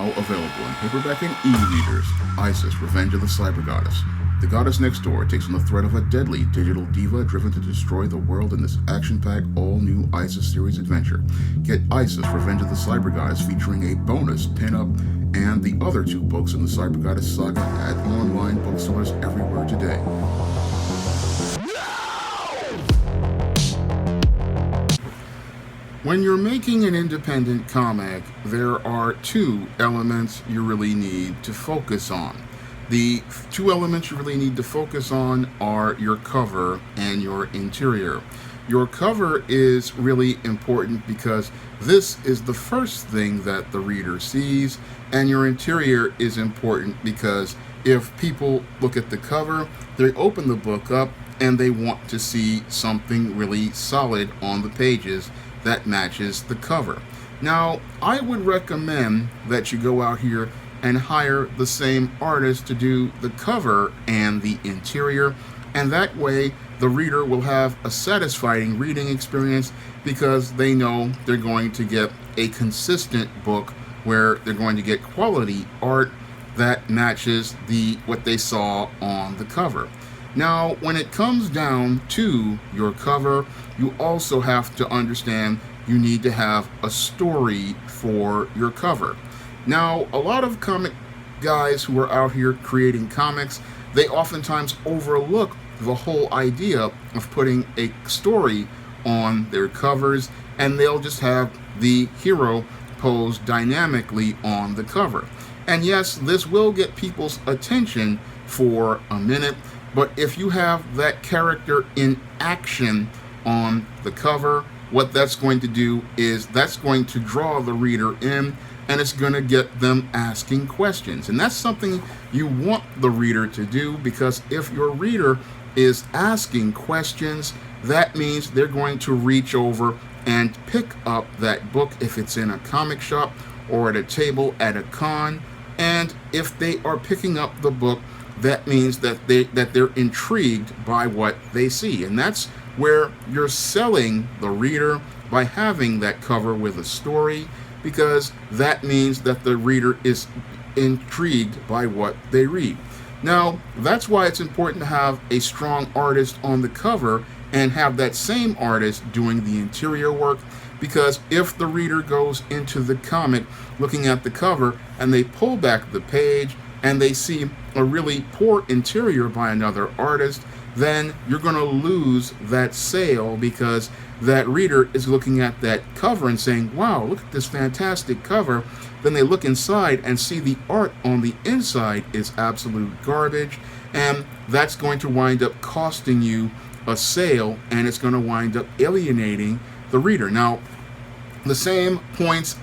now available in paperback and e-readers. Isis, Revenge of the Cyber Goddess. The goddess next door takes on the threat of a deadly digital diva driven to destroy the world in this action-packed, all-new Isis series adventure. Get Isis, Revenge of the Cyber Goddess featuring a bonus pin-up and the other 2 books in the Cyber Goddess saga at online bookstores everywhere today. When you're making an independent comic, there are 2 elements you really need to focus on. The 2 elements you really need to focus on are your cover and your interior. Your cover is really important because this is the first thing that the reader sees, and your interior is important because if people look at the cover, they open the book up and they want to see something really solid on the pages that matches the cover. Now, I would recommend that you go out here and hire the same artist to do the cover and the interior, and that way the reader will have a satisfying reading experience because they know they're going to get a consistent book where they're going to get quality art that matches what they saw on the cover. Now, when it comes down to your cover, you also have to understand you need to have a story for your cover. Now, a lot of comic guys who are out here creating comics, they oftentimes overlook the whole idea of putting a story on their covers, and they'll just have the hero posed dynamically on the cover. And yes, this will get people's attention for a minute, but if you have that character in action on the cover, what that's going to do is that's going to draw the reader in, and it's going to get them asking questions. And that's something you want the reader to do, because if your reader is asking questions, that means they're going to reach over and pick up that book if it's in a comic shop or at a table at a con. And if they are picking up the book, that means that they're intrigued by what they see. And that's where you're selling the reader by having that cover with a story, because that means that the reader is intrigued by what they read. Now, that's why it's important to have a strong artist on the cover and have that same artist doing the interior work, because if the reader goes into the comic looking at the cover and they pull back the page and they see a really poor interior by another artist, then you're going to lose that sale, because that reader is looking at that cover and saying, wow, look at this fantastic cover. Then they look inside and see the art on the inside is absolute garbage, and that's going to wind up costing you a sale, and it's going to wind up alienating the reader. Now, the same points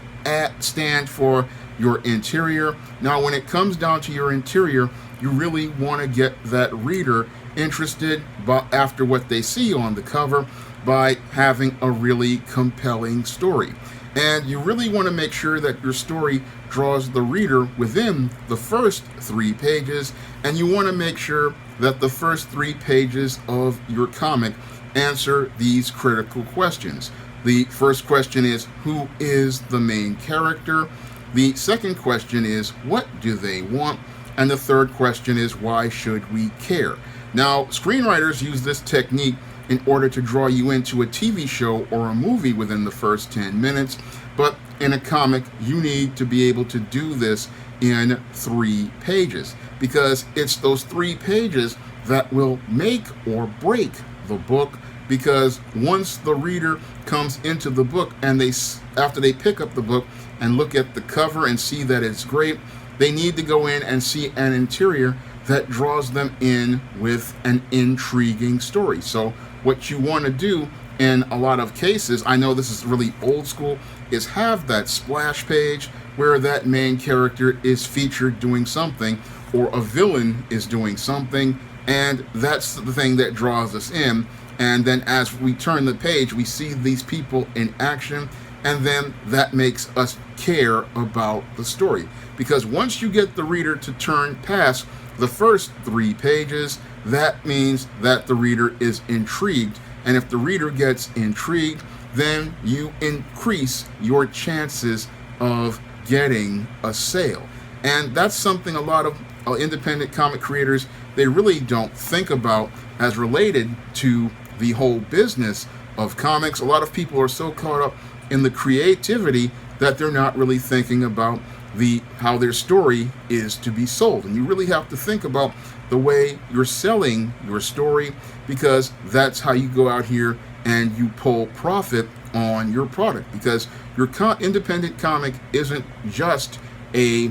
stand for your interior. Now, when it comes down to your interior, you really want to get that reader interested after what they see on the cover by having a really compelling story. And you really want to make sure that your story draws the reader within the first 3 pages, and you want to make sure that the first 3 pages of your comic answer these critical questions. The first question is, who is the main character? The second question is, what do they want? And the third question is, why should we care? Now, screenwriters use this technique in order to draw you into a TV show or a movie within the first 10 minutes, but in a comic, you need to be able to do this in 3 pages, because it's those 3 pages that will make or break the book. Because once the reader comes into the book and after they pick up the book and look at the cover and see that it's great, they need to go in and see an interior that draws them in with an intriguing story. So what you want to do in a lot of cases, I know this is really old school, is have that splash page where that main character is featured doing something, or a villain is doing something, and that's the thing that draws us in. And then as we turn the page, we see these people in action, and then that makes us care about the story. Because once you get the reader to turn past the first 3 pages, that means that the reader is intrigued. And if the reader gets intrigued, then you increase your chances of getting a sale. And that's something a lot of independent comic creators, they really don't think about as related to the whole business of comics. A lot of people are so caught up in the creativity that they're not really thinking about how their story is to be sold. And you really have to think about the way you're selling your story, because that's how you go out here and you pull profit on your product. Because your independent comic isn't just a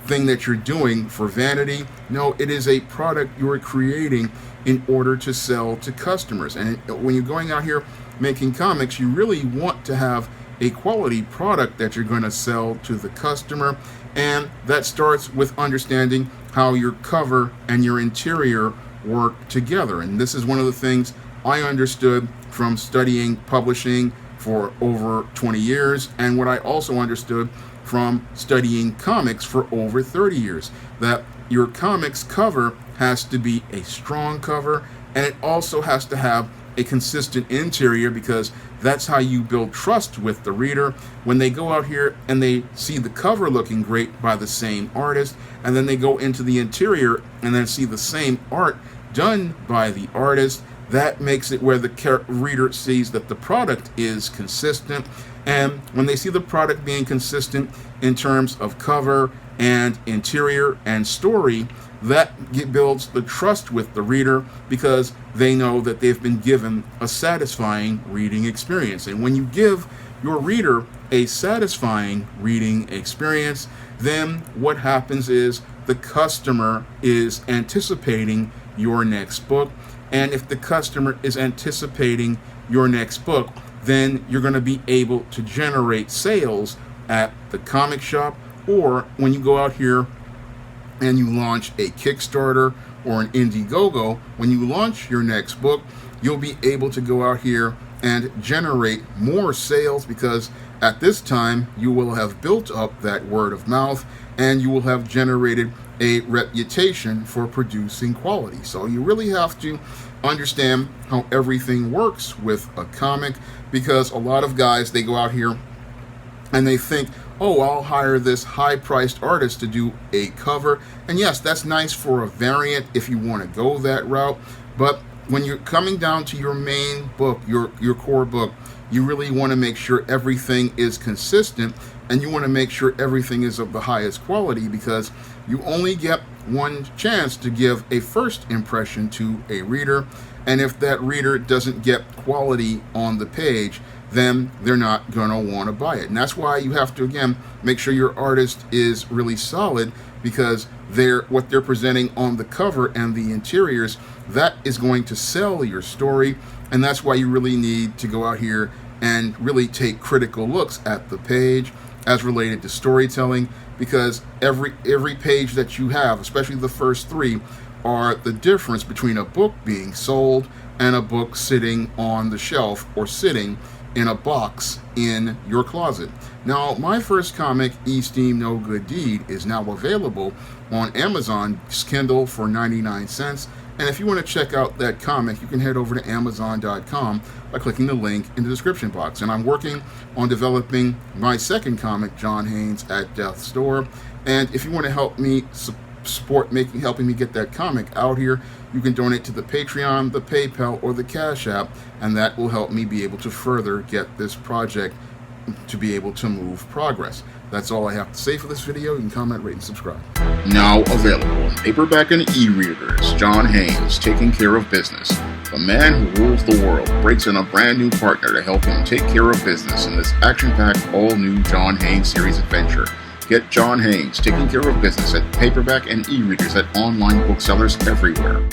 thing that you're doing for vanity. No, it is a product you're creating in order to sell to customers. And when you're going out here making comics, you really want to have a quality product that you're going to sell to the customer. And that starts with understanding how your cover and your interior work together. And this is one of the things I understood from studying publishing for over 20 years, and what I also understood from studying comics for over 30 years, that your comics cover has to be a strong cover, and it also has to have a consistent interior, because that's how you build trust with the reader. When they go out here and they see the cover looking great by the same artist, and then they go into the interior and then see the same art done by the artist, that makes it where the reader sees that the product is consistent. And when they see the product being consistent in terms of cover and interior and story, that builds the trust with the reader, because they know that they've been given a satisfying reading experience. And when you give your reader a satisfying reading experience, then what happens is the customer is anticipating your next book. And if the customer is anticipating your next book, then you're going to be able to generate sales at the comic shop, or when you go out here and you launch a Kickstarter or an Indiegogo. When you launch your next book, you'll be able to go out here and generate more sales, because at this time you will have built up that word of mouth and you will have generated a reputation for producing quality. So you really have to understand how everything works with a comic, because a lot of guys, they go out here and they think, oh, I'll hire this high-priced artist to do a cover. And yes, that's nice for a variant if you want to go that route. But when you're coming down to your main book, your core book, you really want to make sure everything is consistent, and you want to make sure everything is of the highest quality, because you only get one chance to give a first impression to a reader. And if that reader doesn't get quality on the page, then they're not going to want to buy it. And that's why you have to, again, make sure your artist is really solid, because what they're presenting on the cover and the interiors, that is going to sell your story. And that's why you really need to go out here and really take critical looks at the page as related to storytelling, because every page that you have, especially the first three, are the difference between a book being sold and a book sitting on the shelf or sitting in a box in your closet. Now, my first comic, Esteem No Good Deed, is now available on Amazon's Kindle for 99 cents. And if you want to check out that comic, you can head over to Amazon.com by clicking the link in the description box. And I'm working on developing my second comic, John Haynes at Death's Door. And if you want to help me support helping me get that comic out here, you can donate to the Patreon, the PayPal, or the Cash App, and that will help me be able to further get this project to be able to move progress. That's all I have to say for this video. You can comment, rate, and subscribe. Now available in paperback and e-readers, John Haynes, Taking Care of Business. The man who rules the world breaks in a brand new partner to help him take care of business in this action-packed, all-new John Haynes series adventure. Get John Haynes, Taking Care of Business at paperback and e-readers at online booksellers everywhere.